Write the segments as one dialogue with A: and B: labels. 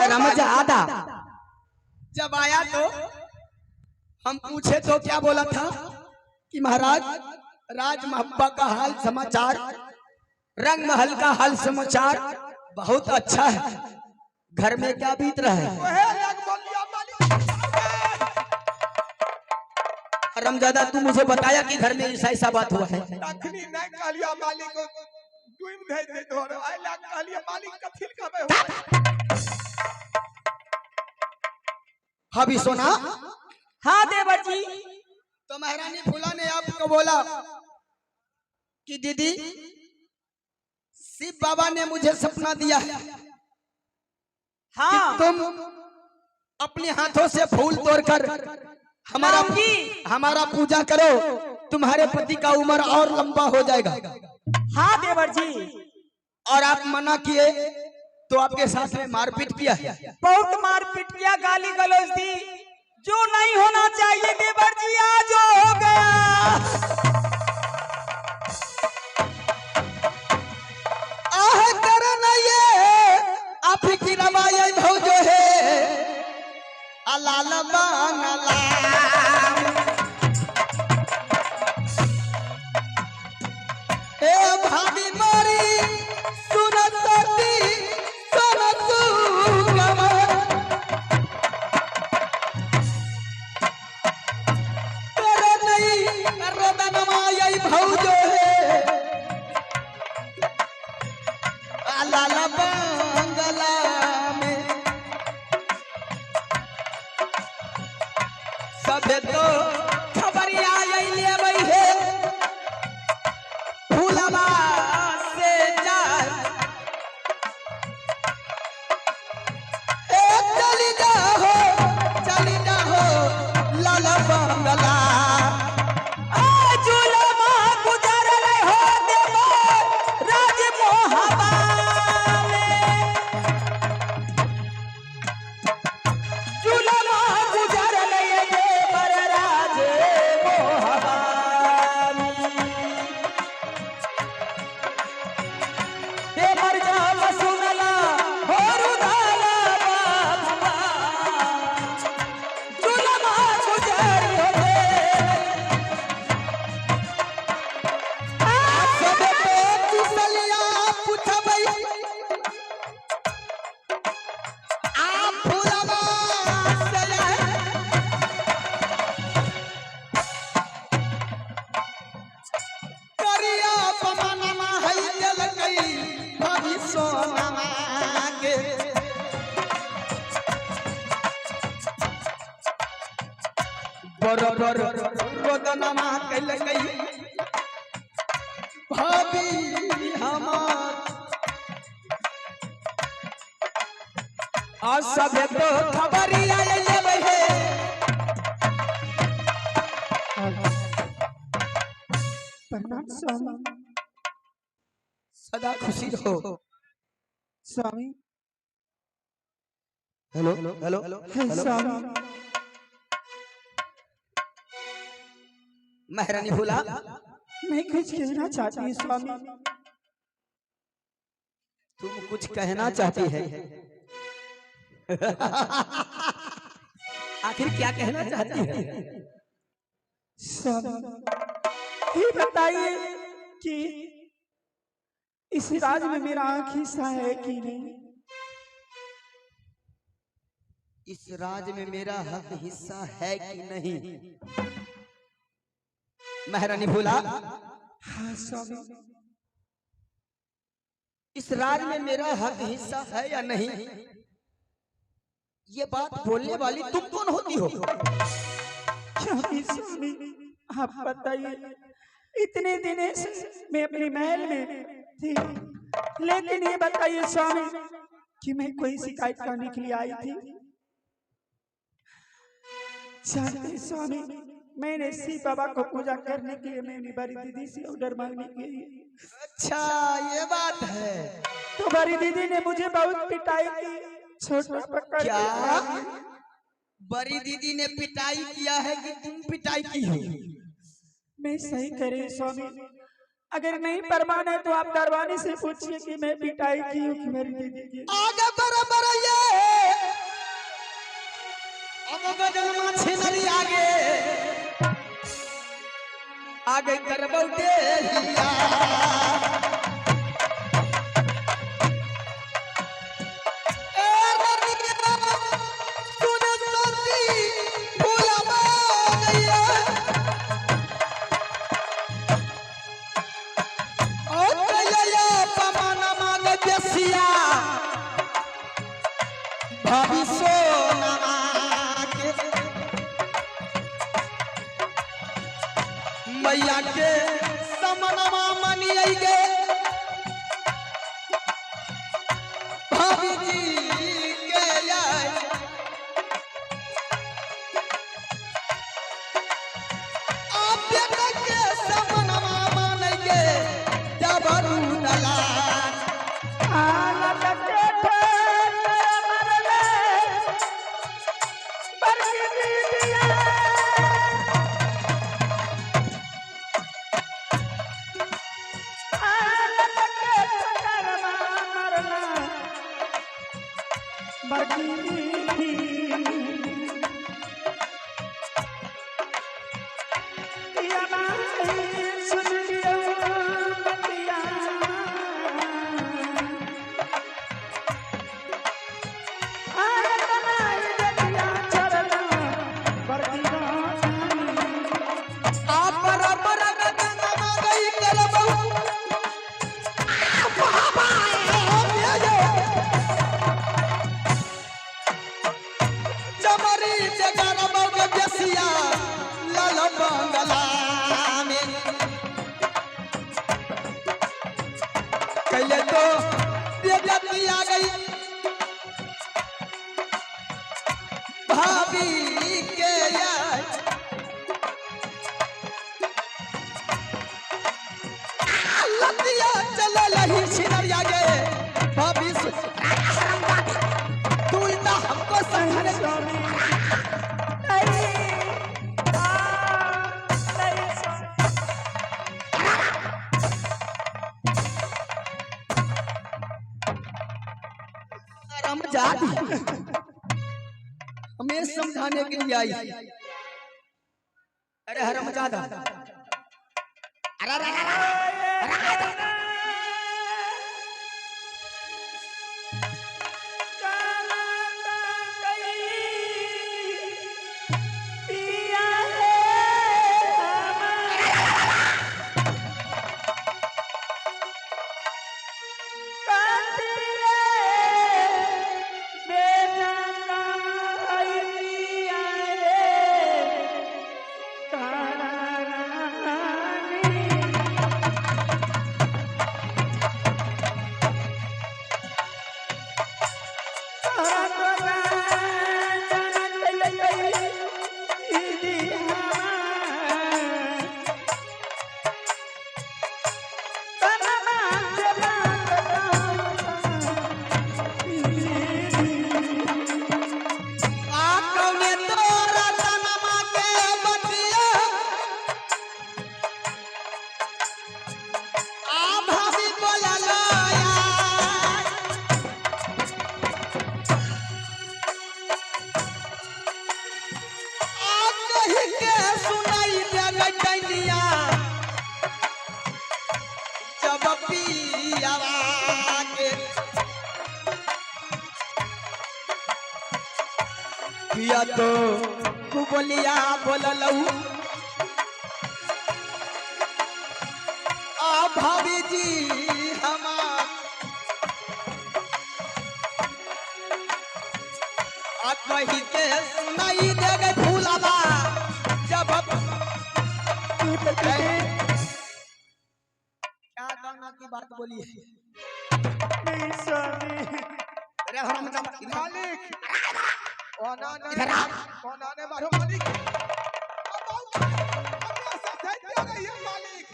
A: रमजादा। जब आया तो हम पूछे तो क्या बोला था कि महाराज राज महब्बा का हाल समाचार, रंग महल का हाल समाचार बहुत अच्छा है, घर में क्या बीत रहा है। रमजादा तू मुझे बताया कि घर में ऐसा ऐसा बात हुआ है। हाँ भी सोना।
B: हाँ देवर जी।
A: तो महारानी फूला ने आपको बोला कि दीदी शिव बाबा ने मुझे सपना दिया है
B: हाँ।
A: कि तुम अपने हाथों से फूल तोड़कर हमारा पूजा करो, तुम्हारे पति का उम्र और लंबा हो जाएगा।
B: हाँ देवर जी।
A: और आप मना किए तो आपके साथ में मारपीट किया है।
B: बहुत मारपीट किया, गाली गलौज दी, जो नहीं होना चाहिए देवर जी आज हो गया।
A: आह करना ये आप की रवाई भौजो है अलाल बांगला ए भाभी मारी सुनती सुनतू गमन तेरे नहीं रोदनमाई भौजो है अलाल बांगला में सबे तो खबरिया ले वही है फूलवा से जाए ए चली जाओ लाल बांगला
B: जुलमा गुजर रहे हो देवो राज मोहब्बा में। जुलमा गुजर रहे देवर राज मोहब्बा में। देवर जब सुनला हो रुदाला बाबा, जुलमा गुजर हो
A: सबे तो चलिया पूछबई आ फूलवा से जाए करिया पमनमा है जल गई भाभी सोनमा के बरोबर रोदनमा कैल गई भाभी हमार और सब तो खबरिया लेवे है
B: प्रणाम स्वामी।
A: सदा खुशी रहो।
B: स्वामी
A: हेलो हेलो
B: स्वामी।
A: महारानी फूला
B: मैं कुछ कहना चाहती हूँ स्वामी।
A: तुम कुछ कहना चाहती है आखिर क्या कहना चाहती है।
B: स्वामी ये बताइए कि इस राज में मेरा आंख हिस्सा है कि नहीं।
A: इस राज में मेरा हक हिस्सा है कि नहीं। महारानी फूला
B: हाँ स्वामी।
A: इस राज में मेरा हक हिस्सा है या नहीं, ये बात बोलने वाली तुम कौन होती हो।
B: स्वामी स्वामी आप बताइए, इतने दिन से मैं अपने महल में थी, लेकिन ये बताइए स्वामी कि मैं कोई शिकायत करने के लिए आई थी। जानते स्वामी मैंने शिव बाबा को पूजा करने के लिए मैंने बड़ी दीदी से ऑर्डर मांगने के लिए।
A: अच्छा ये बात है।
B: तो बड़ी दीदी ने मुझे बहुत पिटाई की, छोटा पकड़
A: क्या
B: के।
A: बड़ी दीदी ने पिटाई किया है कि तुम पिटाई की हो।
B: मैं सही करे स्वामी, अगर नहीं प्रमाण है तो आप दरबानी से पूछिए कि मैं पिटाई की हूँ कि मेरी दीदी की।
A: आगे बराबर ये अब गजनमा छिनरी आगे आगे करबौटे हिया मैया के समनमा मनियै गे भाभी जी के आय आप बेटा के समनमा मानै गे जबरू दलाल
B: आलत के ठोकर मरले बरकी दीदिया आलत के ठोकर मरला बरकी दीदिया माई सुन लियो बतिया
A: आप बराबर गजनमा गई करबौ जमरी जगरबौ के बेसिया लाल बंगला में कैले तो बेजती आ गई भाभी के यार लतिया चले लही छिनरिया गे भाभी तू इतना हमको संघने रमजान हमें समझाने के लिए आई। अरे हरमजादा अरे पिया तो बोलिया बोललऊ आ भाभी जी हमार आ कही के सुनाई देगे फूलवा जब क्या गाना की बात बोली है अरे हम मालिक
C: ओनाने मारो मालिक मालिक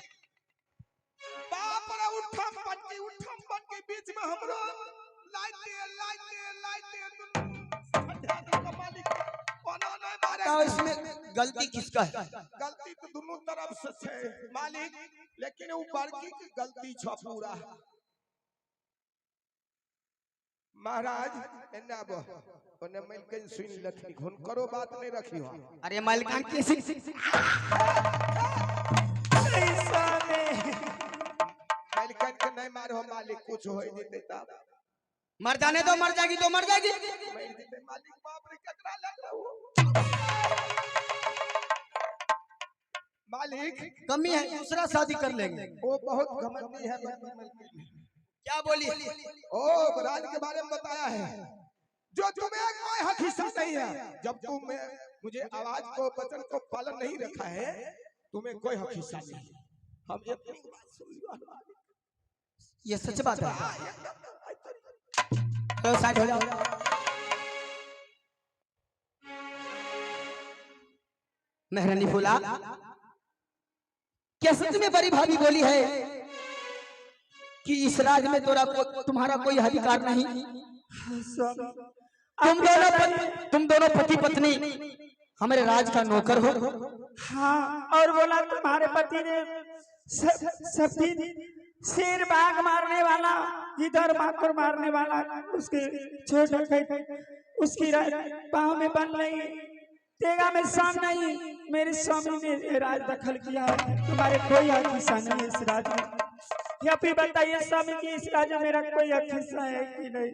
C: बाप रे उठम बन के बीच में हमरो लाइट मालिक ओनाने मारे
A: तो इसमें गलती किसका है?
C: गलती तो दोनों तरफ से है मालिक, लेकिन वो बड़की की गलती छ पूरा महाराज एन्ना बो ओने मिल के सुन लखनी घुन करो बात नहीं रखी हो।
A: अरे मलकान कैसे
B: ऐसा में
C: मलकन के नहीं मारो मालिक कुछ हो ही नहीं तब
A: मर जाने दो, मर जाएगी तो मर जाएगी।
C: मैं दे मालिक बाप रे ककरा लग रहा हूं मालिक
A: कमी है, दूसरा शादी कर लेंगे।
C: वो बहुत घमंडी है
A: क्या बोली?
C: ओ राज के बारे में बताया है जो तुम्हें कोई हक हिस्सा नहीं है। जब तुम मुझे आवाज को वचन को पालन नहीं रखा है तुम्हें कोई हक हिस्सा नहीं। हम अपनी बात सुन लियो।
A: ये सच बात है। तो साइड हो जाओ। मेहरानी फूला, क्या सच में बड़ी भाभी बोली है कि इस राज में तुम्हारा कोई अधिकार नहीं? तुम दोनों पति पत्नी हमारे राज का नौकर हो।
B: हाँ, और बोला तुम्हारे पति ने सब शेर बाघ मारने वाला, इधर माकर मारने वाला, उसके छोटे उसकी पाँव में बन नहीं, तेगा में शान नहीं। मेरे स्वामी ने राज दखल किया है, तुम्हारे कोई हक हिस्सा नहीं है इस राज में। या फिर बताइए स्वामी कि इस राज में मेरा कोई हक हिस्सा है कि नहीं?